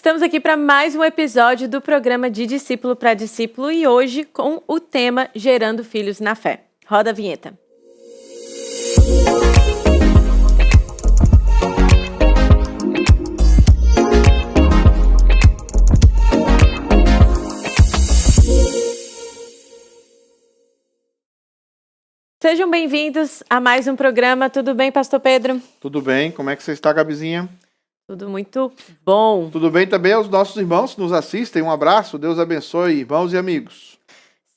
Estamos aqui para mais um episódio do programa De Discípulo para Discípulo e hoje com o tema Gerando Filhos na Fé. Roda a vinheta. Sejam bem-vindos a mais um programa. Tudo bem, Pastor Pedro? Tudo bem, como é que você está, Gabizinha? Tudo muito bom. Tudo bem também aos nossos irmãos que nos assistem. Um abraço, Deus abençoe, irmãos e amigos.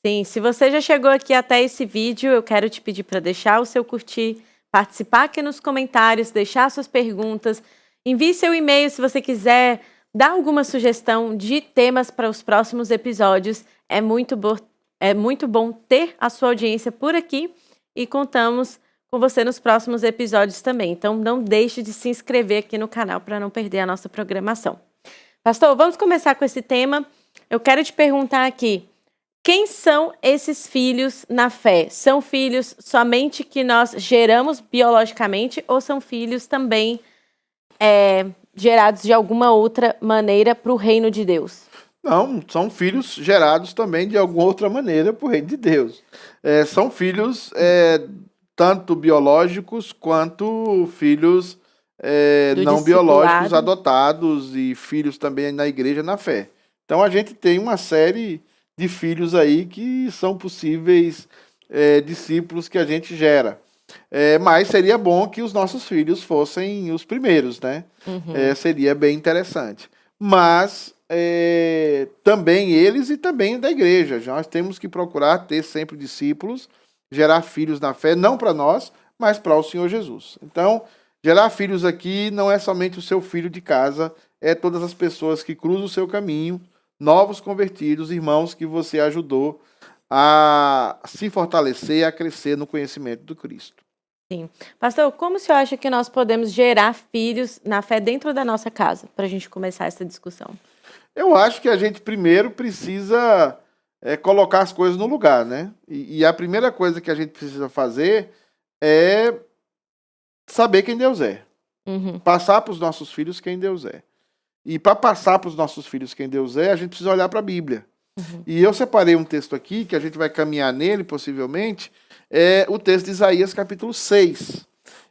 Sim, se você já chegou aqui até esse vídeo, eu quero te pedir para deixar o seu curtir, participar aqui nos comentários, deixar suas perguntas, envie seu e-mail se você quiser dar alguma sugestão de temas para os próximos episódios. É muito bom ter a sua audiência por aqui e contamos com você nos próximos episódios também. Então, não deixe de se inscrever aqui no canal para não perder a nossa programação. Pastor, vamos começar com esse tema. Eu quero te perguntar aqui, quem são esses filhos na fé? São filhos somente que nós geramos biologicamente ou são filhos também gerados de alguma outra maneira para o reino de Deus? Não, são filhos gerados também de alguma outra maneira para o reino de Deus. São filhos tanto biológicos quanto filhos não biológicos, adotados e filhos também na igreja na fé. Então a gente tem uma série de filhos aí que são possíveis discípulos que a gente gera. Mas seria bom que os nossos filhos fossem os primeiros, né? Uhum. Seria bem interessante. Mas também eles e também da igreja. Nós temos que procurar ter sempre discípulos, gerar filhos na fé, não para nós, mas para o Senhor Jesus. Então, gerar filhos aqui não é somente o seu filho de casa, é todas as pessoas que cruzam o seu caminho, novos convertidos, irmãos que você ajudou a se fortalecer, a crescer no conhecimento do Cristo. Sim. Pastor, como o senhor acha que nós podemos gerar filhos na fé dentro da nossa casa, para a gente começar essa discussão? Eu acho que a gente primeiro precisa colocar as coisas no lugar, né? E a primeira coisa que a gente precisa fazer é saber quem Deus é. Uhum. Passar para os nossos filhos quem Deus é. E para passar para os nossos filhos quem Deus é, a gente precisa olhar para a Bíblia. Uhum. E eu separei um texto aqui, que a gente vai caminhar nele, possivelmente, é o texto de Isaías, capítulo 6,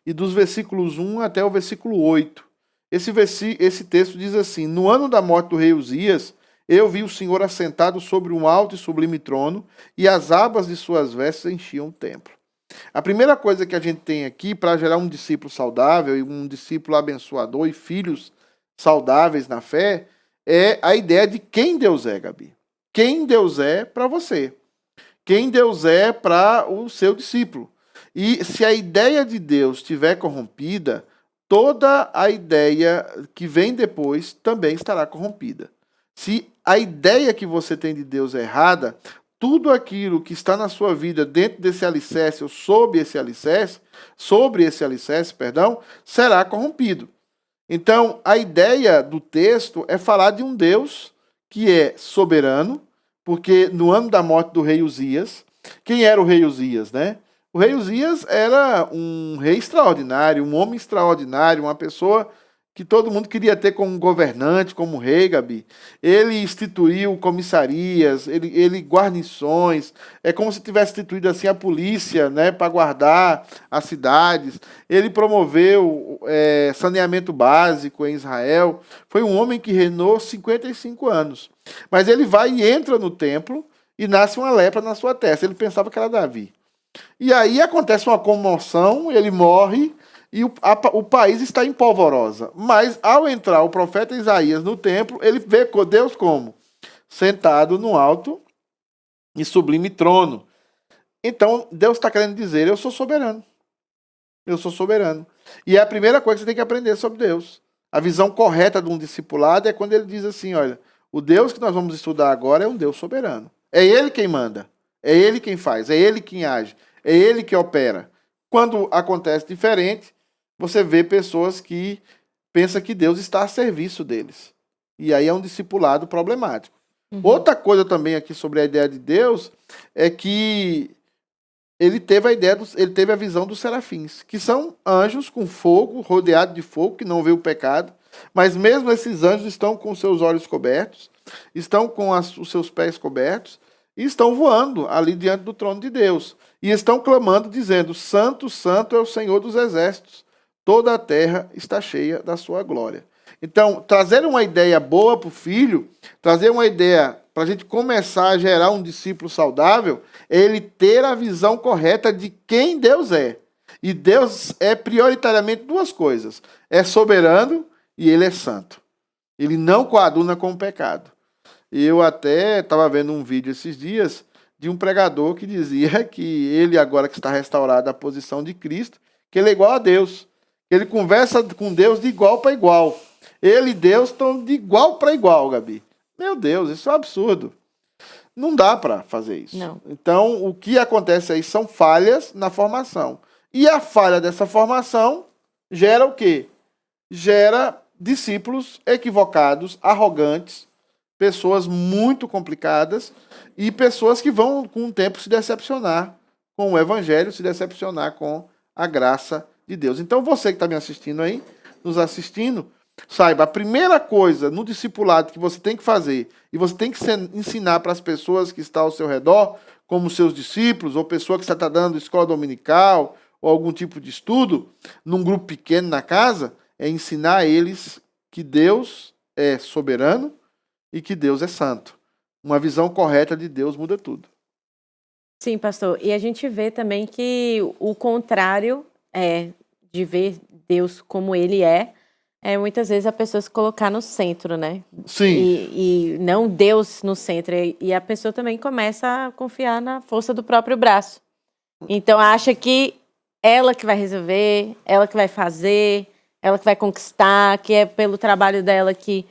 e dos versículos 1 até o versículo 8. Esse texto diz assim: no ano da morte do rei Uzias, eu vi o Senhor assentado sobre um alto e sublime trono, e as abas de suas vestes enchiam o templo. A primeira coisa que a gente tem aqui para gerar um discípulo saudável, e um discípulo abençoador e filhos saudáveis na fé, é a ideia de quem Deus é, Gabi. Quem Deus é para você. Quem Deus é para o seu discípulo. E se a ideia de Deus estiver corrompida, toda a ideia que vem depois também estará corrompida. Se a ideia que você tem de Deus é errada, tudo aquilo que está na sua vida dentro desse alicerce, ou sobre esse alicerce, será corrompido. Então, a ideia do texto é falar de um Deus que é soberano, porque no ano da morte do rei Uzias, quem era o rei Uzias, né? O rei Uzias era um rei extraordinário, um homem extraordinário, uma pessoa que todo mundo queria ter como governante, como rei, Gabi. Ele instituiu comissarias, ele guarnições, é como se tivesse instituído assim a polícia, né, para guardar as cidades. Ele promoveu saneamento básico em Israel. Foi um homem que reinou 55 anos. Mas ele vai e entra no templo e nasce uma lepra na sua testa. Ele pensava que era Davi. E aí acontece uma comoção, ele morre e o país está em polvorosa. Mas ao entrar o profeta Isaías no templo, ele vê Deus como? Sentado no alto e sublime trono. Então Deus está querendo dizer, eu sou soberano. Eu sou soberano. E é a primeira coisa que você tem que aprender sobre Deus. A visão correta de um discipulado é quando ele diz assim, olha, o Deus que nós vamos estudar agora é um Deus soberano. É Ele quem manda. É Ele quem faz. É Ele quem age. É Ele que opera. Quando acontece diferente, você vê pessoas que pensam que Deus está a serviço deles. E aí é um discipulado problemático. Uhum. Outra coisa também aqui sobre a ideia de Deus é que ele teve a visão dos serafins, que são anjos com fogo, rodeados de fogo, que não vê o pecado. Mas mesmo esses anjos estão com seus olhos cobertos, estão com os seus pés cobertos, e estão voando ali diante do trono de Deus. E estão clamando, dizendo: Santo, Santo é o Senhor dos exércitos. Toda a terra está cheia da sua glória. Então, trazer uma ideia boa para o filho, trazer uma ideia para a gente começar a gerar um discípulo saudável, é ele ter a visão correta de quem Deus é. E Deus é prioritariamente duas coisas: é soberano e ele é santo. Ele não coaduna com o pecado. Eu até estava vendo um vídeo esses dias de um pregador que dizia que ele, agora que está restaurado à posição de Cristo, que ele é igual a Deus. Ele conversa com Deus de igual para igual. Ele e Deus estão de igual para igual, Gabi. Meu Deus, isso é um absurdo. Não dá para fazer isso. Não. Então, o que acontece aí são falhas na formação. E a falha dessa formação gera o quê? Gera discípulos equivocados, arrogantes, pessoas muito complicadas e pessoas que vão, com o tempo, se decepcionar com o evangelho, se decepcionar com a graça de Deus. Então, você que está me assistindo aí, nos assistindo, saiba, a primeira coisa no discipulado que você tem que fazer, e você tem que ensinar para as pessoas que estão ao seu redor, como seus discípulos, ou pessoa que você está dando escola dominical, ou algum tipo de estudo, num grupo pequeno na casa, é ensinar a eles que Deus é soberano e que Deus é santo. Uma visão correta de Deus muda tudo. Sim, pastor. E a gente vê também que o contrário de ver Deus como ele é muitas vezes a pessoa se colocar no centro, né? Sim. E não Deus no centro. E a pessoa também começa a confiar na força do próprio braço. Então acha que ela que vai resolver, ela que vai fazer, ela que vai conquistar, que é pelo trabalho dela que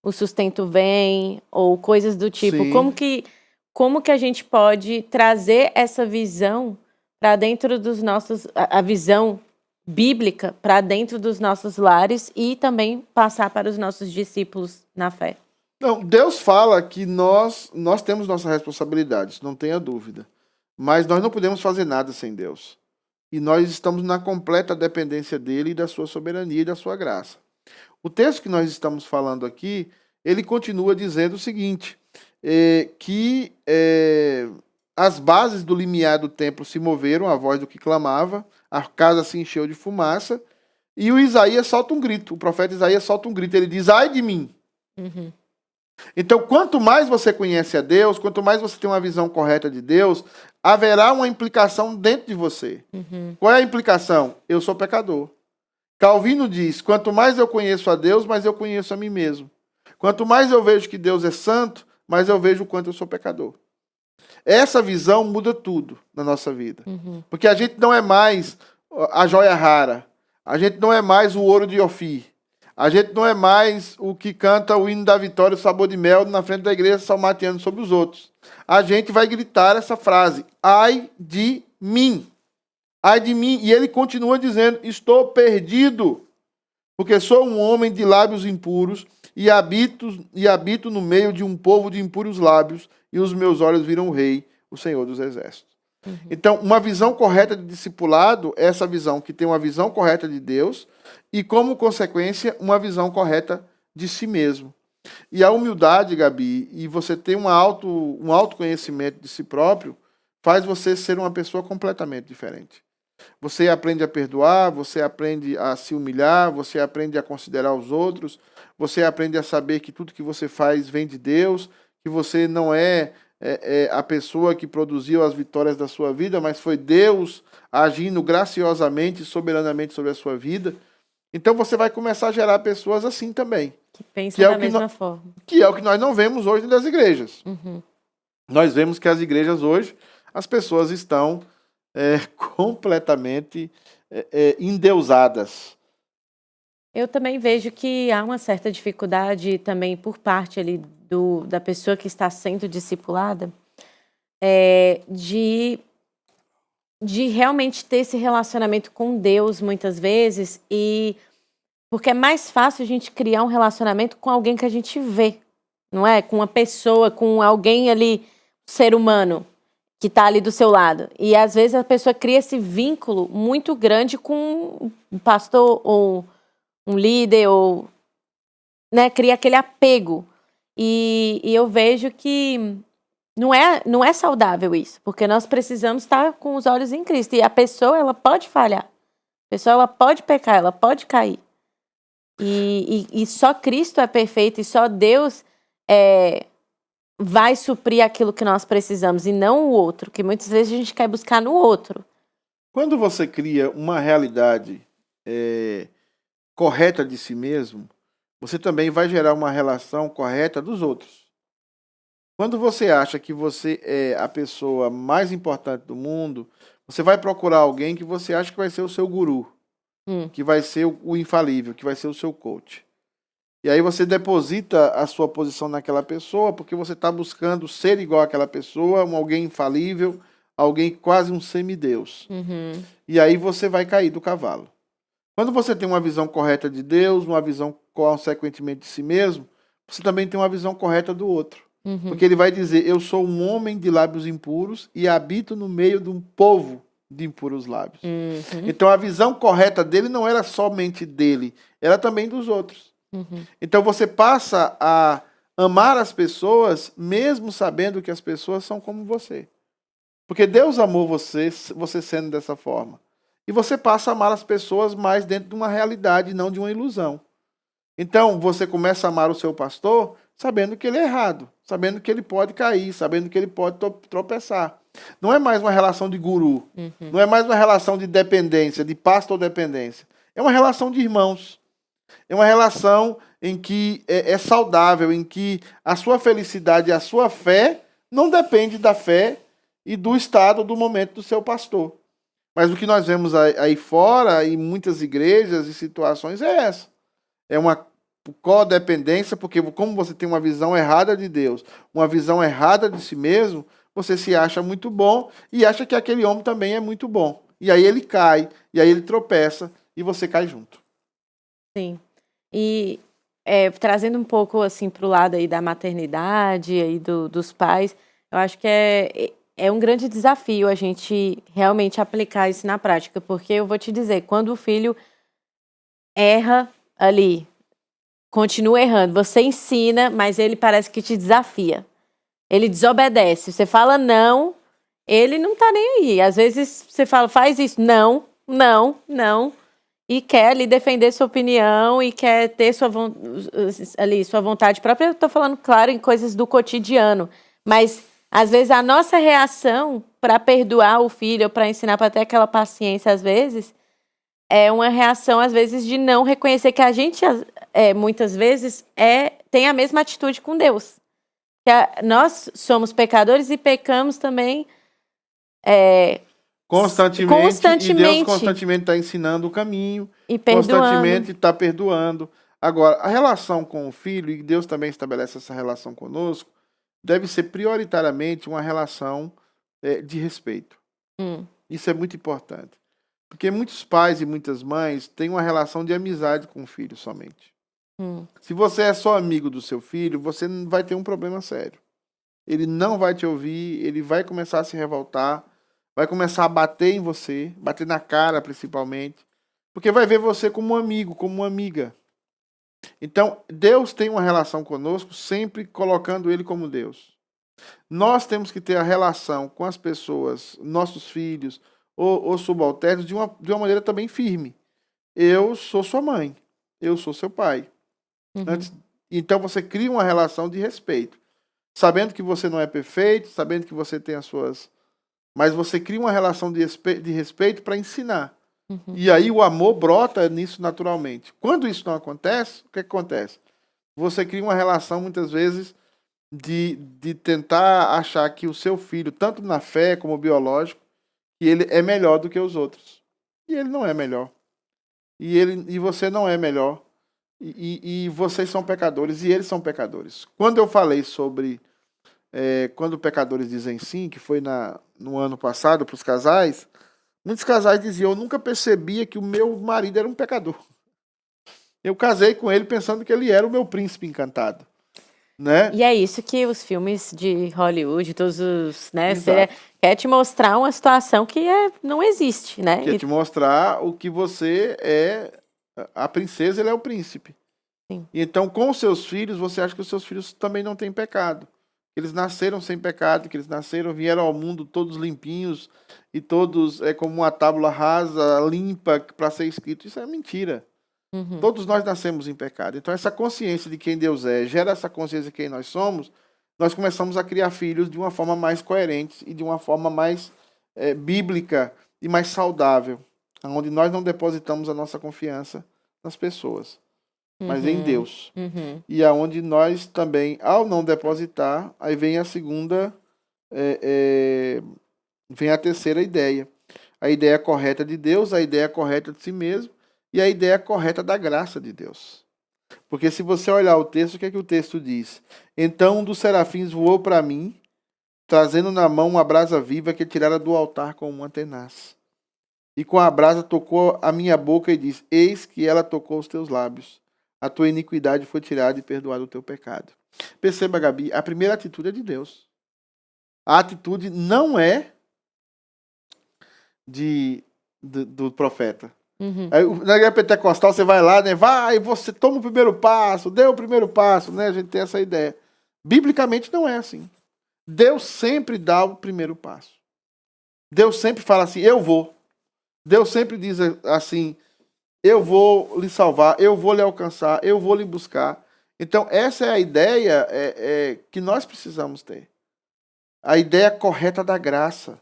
o sustento vem, ou coisas do tipo. Sim. Como que a gente pode trazer essa visão para dentro dos nossos... A visão bíblica para dentro dos nossos lares e também passar para os nossos discípulos na fé? Não, Deus fala que nós temos nossas responsabilidades, não tenha dúvida. Mas nós não podemos fazer nada sem Deus. E nós estamos na completa dependência dele e da sua soberania e da sua graça. O texto que nós estamos falando aqui, ele continua dizendo o seguinte, que as bases do limiar do templo se moveram, a voz do que clamava, a casa se encheu de fumaça, e o Isaías solta um grito, o profeta Isaías solta um grito, ele diz: ai de mim. Uhum. Então, quanto mais você conhece a Deus, quanto mais você tem uma visão correta de Deus, haverá uma implicação dentro de você. Uhum. Qual é a implicação? Eu sou pecador. Calvino diz: quanto mais eu conheço a Deus, mais eu conheço a mim mesmo. Quanto mais eu vejo que Deus é santo, mais eu vejo o quanto eu sou pecador. Essa visão muda tudo na nossa vida. Uhum. Porque a gente não é mais a joia rara. A gente não é mais o ouro de Ofir. A gente não é mais o que canta o hino da vitória, o sabor de mel, na frente da igreja, salmateando sobre os outros. A gente vai gritar essa frase: ai de mim. Ai de mim. E ele continua dizendo: estou perdido, porque sou um homem de lábios impuros e habito no meio de um povo de impuros lábios, e os meus olhos viram o Rei, o Senhor dos Exércitos. Uhum. Então, uma visão correta de discipulado é essa visão que tem uma visão correta de Deus e, como consequência, uma visão correta de si mesmo. E a humildade, Gabi, e você ter um autoconhecimento de si próprio, faz você ser uma pessoa completamente diferente. Você aprende a perdoar, você aprende a se humilhar, você aprende a considerar os outros, você aprende a saber que tudo que você faz vem de Deus, que você não é a pessoa que produziu as vitórias da sua vida, mas foi Deus agindo graciosamente, soberanamente sobre a sua vida. Então você vai começar a gerar pessoas assim também. Que pensam da mesma forma. Que é o que nós não vemos hoje nas igrejas. Uhum. Nós vemos que as igrejas hoje, as pessoas estão completamente endeusadas. Eu também vejo que há uma certa dificuldade também por parte ali da pessoa que está sendo discipulada de realmente ter esse relacionamento com Deus muitas vezes, e porque é mais fácil a gente criar um relacionamento com alguém que a gente vê, não é? Com uma pessoa, com alguém ali, ser humano, que está ali do seu lado. E às vezes a pessoa cria esse vínculo muito grande com um pastor ou um líder ou né, cria aquele apego. E eu vejo que não é saudável isso, porque nós precisamos estar com os olhos em Cristo. E a pessoa, ela pode falhar. A pessoa, ela pode pecar, ela pode cair. E só Cristo é perfeito e só Deus vai suprir aquilo que nós precisamos e não o outro, que muitas vezes a gente quer buscar no outro. Quando você cria uma realidade correta de si mesmo, você também vai gerar uma relação correta dos outros. Quando você acha que você é a pessoa mais importante do mundo, você vai procurar alguém que você acha que vai ser o seu guru, que vai ser o infalível, que vai ser o seu coach. E aí você deposita a sua posição naquela pessoa porque você está buscando ser igual àquela pessoa, alguém infalível, alguém quase um semideus. E aí você vai cair do cavalo. Quando você tem uma visão correta de Deus, uma visão consequentemente de si mesmo, você também tem uma visão correta do outro. Porque ele vai dizer, eu sou um homem de lábios impuros e habito no meio de um povo de impuros lábios. Então a visão correta dele não era somente dele, era também dos outros. Então você passa a amar as pessoas mesmo sabendo que as pessoas são como você. Porque Deus amou você sendo dessa forma. E você passa a amar as pessoas mais dentro de uma realidade, não de uma ilusão. Então você começa a amar o seu pastor sabendo que ele é errado, sabendo que ele pode cair, sabendo que ele pode tropeçar. Não é mais uma relação de guru, não é mais uma relação de dependência, de pastor-dependência. É uma relação de irmãos. É uma relação em que é saudável, em que a sua felicidade e a sua fé não depende da fé e do estado, do momento do seu pastor. Mas o que nós vemos aí fora, em muitas igrejas e situações, é essa. É uma codependência, porque como você tem uma visão errada de Deus, uma visão errada de si mesmo, você se acha muito bom e acha que aquele homem também é muito bom. E aí ele cai, e aí ele tropeça, e você cai junto. Sim. E trazendo um pouco assim para o lado aí da maternidade e dos pais, eu acho que é um grande desafio a gente realmente aplicar isso na prática, porque eu vou te dizer, quando o filho erra ali, continua errando, você ensina, mas ele parece que te desafia. Ele desobedece. Você fala não, ele não tá nem aí. Às vezes você fala, faz isso. Não, não, não. E quer ali defender sua opinião e quer ter sua vontade própria. Eu tô falando, claro, em coisas do cotidiano. Mas, às vezes, a nossa reação para perdoar o filho, para ensinar para ter aquela paciência, às vezes, é uma reação, às vezes, de não reconhecer que a gente, muitas vezes, tem a mesma atitude com Deus. Nós somos pecadores e pecamos também constantemente. E Deus constantemente está ensinando o caminho, e perdoando. Constantemente está perdoando. Agora, a relação com o filho, e Deus também estabelece essa relação conosco, deve ser prioritariamente uma relação de respeito. Isso é muito importante. Porque muitos pais e muitas mães têm uma relação de amizade com o filho somente. Se você é só amigo do seu filho, você vai ter um problema sério. Ele não vai te ouvir, ele vai começar a se revoltar, vai começar a bater em você, bater na cara principalmente, porque vai ver você como um amigo, como uma amiga. Então, Deus tem uma relação conosco, sempre colocando ele como Deus. Nós temos que ter a relação com as pessoas, nossos filhos ou subalternos, de uma maneira também firme. Eu sou sua mãe, eu sou seu pai. Então você cria uma relação de respeito. Sabendo que você não é perfeito, sabendo que você tem as suas... Mas você cria uma relação de respeito para ensinar. E aí o amor brota nisso naturalmente. Quando isso não acontece, o que acontece? Você cria uma relação, muitas vezes, de tentar achar que o seu filho, tanto na fé como biológico, que ele é melhor do que os outros. E ele não é melhor. E você não é melhor. E vocês são pecadores e eles são pecadores. Quando eu falei sobre quando pecadores dizem sim, que foi no ano passado para os casais, muitos casais diziam, eu nunca percebia que o meu marido era um pecador. Eu casei com ele pensando que ele era o meu príncipe encantado. Né? E é isso que os filmes de Hollywood, todos os... Né, quer te mostrar uma situação que não existe. Né? Quer te mostrar o que você é... A princesa, ele é o príncipe. Sim. E então, com os seus filhos, você acha que os seus filhos também não têm pecado. Eles nasceram sem pecado, que eles nasceram, vieram ao mundo todos limpinhos e todos como uma tábua rasa, limpa, para ser escrito. Isso é mentira. Uhum. Todos nós nascemos em pecado. Então, essa consciência de quem Deus é, gera essa consciência de quem nós somos, nós começamos a criar filhos de uma forma mais coerente e de uma forma mais bíblica e mais saudável, onde nós não depositamos a nossa confiança nas pessoas, mas em Deus. Uhum. E aonde nós também, ao não depositar, aí vem a segunda, vem a terceira ideia. A ideia correta de Deus, a ideia correta de si mesmo e a ideia correta da graça de Deus. Porque se você olhar o texto, o que é que o texto diz? Então um dos serafins voou para mim, trazendo na mão uma brasa viva que tirara do altar com uma tenaz. E com a brasa tocou a minha boca e disse: eis que ela tocou os teus lábios. A tua iniquidade foi tirada e perdoado o teu pecado. Perceba, Gabi, a primeira atitude é de Deus. A atitude não é do profeta. Uhum. Aí, na igreja pentecostal, você vai lá, né? Vai, você toma o primeiro passo, dê o primeiro passo, né? A gente tem essa ideia. Biblicamente não é assim. Deus sempre dá o primeiro passo. Deus sempre fala assim, eu vou. Deus sempre diz assim, eu vou lhe salvar, eu vou lhe alcançar, eu vou lhe buscar. Então, essa é a ideia que nós precisamos ter. A ideia correta da graça.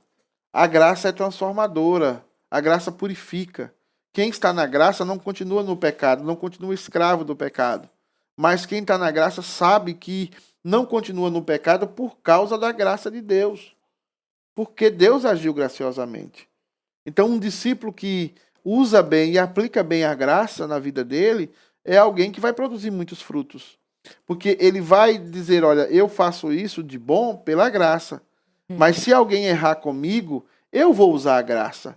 A graça é transformadora. A graça purifica. Quem está na graça não continua no pecado, não continua escravo do pecado. Mas quem está na graça sabe que não continua no pecado por causa da graça de Deus. Porque Deus agiu graciosamente. Então, um discípulo que usa bem e aplica bem a graça na vida dele é alguém que vai produzir muitos frutos. Porque ele vai dizer, olha, eu faço isso de bom pela graça. Mas se alguém errar comigo, eu vou usar a graça.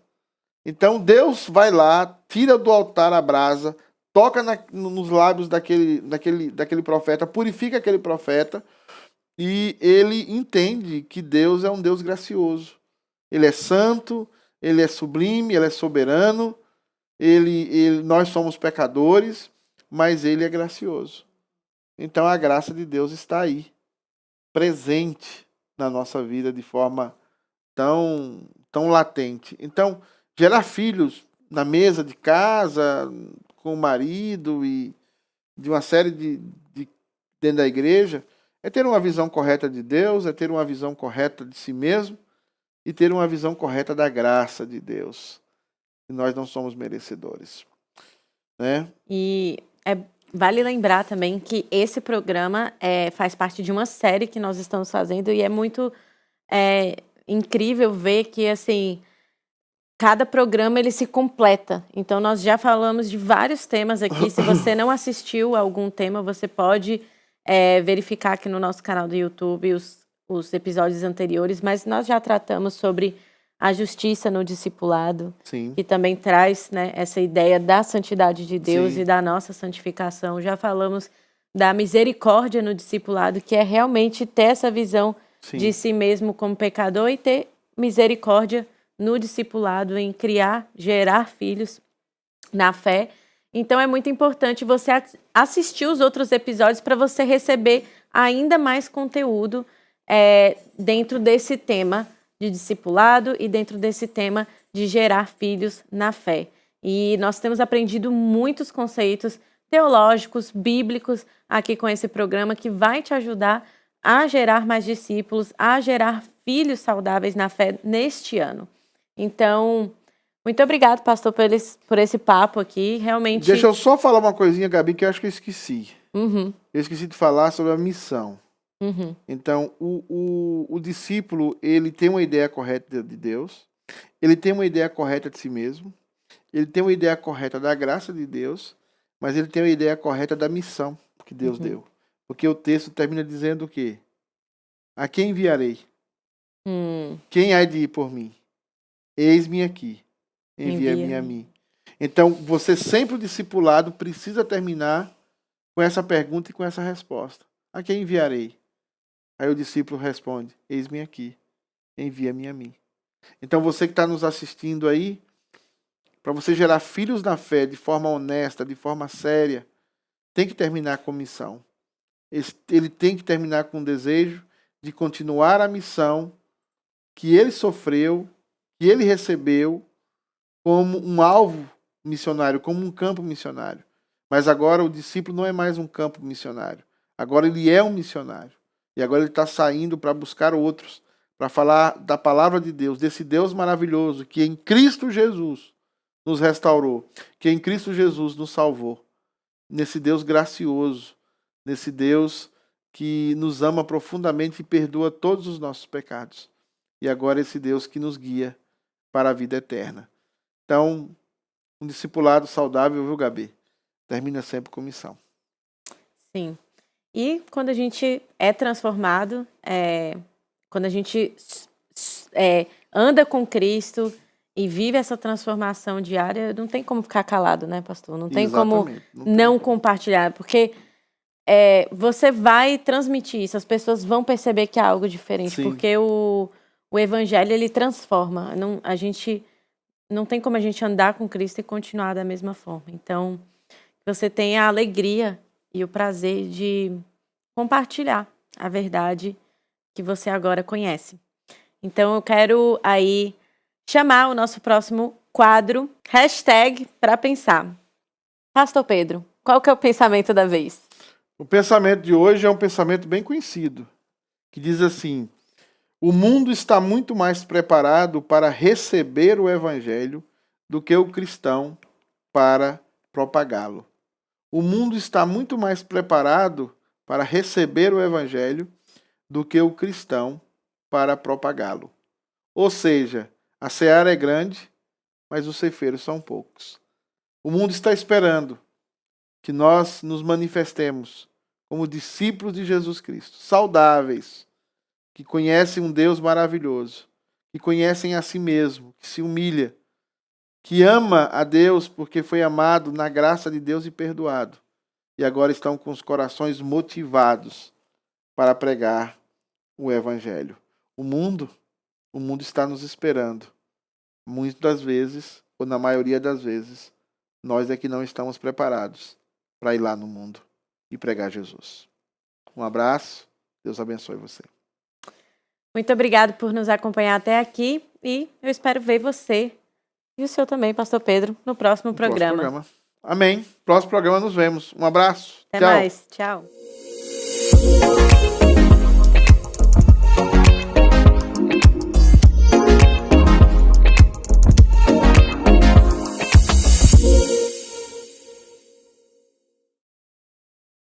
Então Deus vai lá, tira do altar a brasa, toca nos lábios daquele profeta, purifica aquele profeta, e ele entende que Deus é um Deus gracioso. Ele é santo, ele é sublime, ele é soberano, nós somos pecadores, mas ele é gracioso. Então a graça de Deus está aí, presente na nossa vida de forma tão latente. Então, gerar filhos na mesa de casa, com o marido e de uma série de dentro da igreja, é ter uma visão correta de Deus, é ter uma visão correta de si mesmo e ter uma visão correta da graça de Deus. E nós não somos merecedores. Né? E vale lembrar também que esse programa faz parte de uma série que nós estamos fazendo e é muito incrível ver que, assim, cada programa ele se completa. Então, nós já falamos de vários temas aqui. Se você não assistiu a algum tema, você pode verificar aqui no nosso canal do YouTube os episódios anteriores, mas nós já tratamos sobre a justiça no discipulado, Sim. que também traz, né, essa ideia da santidade de Deus Sim. e da nossa santificação. Já falamos da misericórdia no discipulado, que é realmente ter essa visão Sim. de si mesmo como pecador e ter misericórdia no discipulado, em gerar filhos na fé. Então é muito importante você assistir os outros episódios para você receber ainda mais conteúdo dentro desse tema de discipulado e dentro desse tema de gerar filhos na fé. E nós temos aprendido muitos conceitos teológicos, bíblicos aqui com esse programa que vai te ajudar a gerar mais discípulos, a gerar filhos saudáveis na fé neste ano. Então, muito obrigado, pastor, por esse papo aqui. Realmente. Deixa eu só falar uma coisinha, Gabi, que eu acho que eu esqueci. Uhum. Eu esqueci de falar sobre a missão. Uhum. Então, o discípulo, ele tem uma ideia correta de Deus, ele tem uma ideia correta de si mesmo, ele tem uma ideia correta da graça de Deus, mas ele tem uma ideia correta da missão que Deus deu. Porque o texto termina dizendo o quê? A quem enviarei? Quem há de ir por mim? Eis-me aqui, envia-me a mim. Então, você sempre, o discipulado, precisa terminar com essa pergunta e com essa resposta. A quem enviarei? Aí o discípulo responde, eis-me aqui, envia-me a mim. Então, você que está nos assistindo aí, para você gerar filhos na fé de forma honesta, de forma séria, tem que terminar com missão. Ele tem que terminar com o desejo de continuar a missão que ele sofreu, que ele recebeu como um alvo missionário, como um campo missionário. Mas agora o discípulo não é mais um campo missionário. Agora ele é um missionário. E agora ele está saindo para buscar outros, para falar da palavra de Deus, desse Deus maravilhoso que em Cristo Jesus nos restaurou, que em Cristo Jesus nos salvou. Nesse Deus gracioso, nesse Deus que nos ama profundamente e perdoa todos os nossos pecados. E agora esse Deus que nos guia para a vida eterna. Então, um discipulado saudável, viu, Gabi? Termina sempre com missão. Sim. E quando a gente é transformado, quando a gente anda com Cristo e vive essa transformação diária, não tem como ficar calado, né, pastor? Não tem como não compartilhar, porque você vai transmitir isso, as pessoas vão perceber que há algo diferente, Sim. porque o evangelho, ele transforma. A gente não tem como a gente andar com Cristo e continuar da mesma forma. Então, você tem a alegria e o prazer de compartilhar a verdade que você agora conhece. Então, eu quero aí chamar o nosso próximo quadro, #para pensar. Pastor Pedro, qual que é o pensamento da vez? O pensamento de hoje é um pensamento bem conhecido, que diz assim: o mundo está muito mais preparado para receber o evangelho do que o cristão para propagá-lo. O mundo está muito mais preparado para receber o evangelho do que o cristão para propagá-lo. Ou seja, a seara é grande, mas os ceifeiros são poucos. O mundo está esperando que nós nos manifestemos como discípulos de Jesus Cristo, saudáveis, que conhecem um Deus maravilhoso, que conhecem a si mesmo, que se humilha, que ama a Deus porque foi amado na graça de Deus e perdoado. E agora estão com os corações motivados para pregar o evangelho. O mundo está nos esperando. Muitas das vezes, ou na maioria das vezes, nós é que não estamos preparados para ir lá no mundo e pregar Jesus. Um abraço, Deus abençoe você. Muito obrigado por nos acompanhar até aqui e eu espero ver você e o seu também, pastor Pedro, no próximo programa. Amém. Próximo programa nos vemos. Um abraço. Até Tchau. mais. Tchau.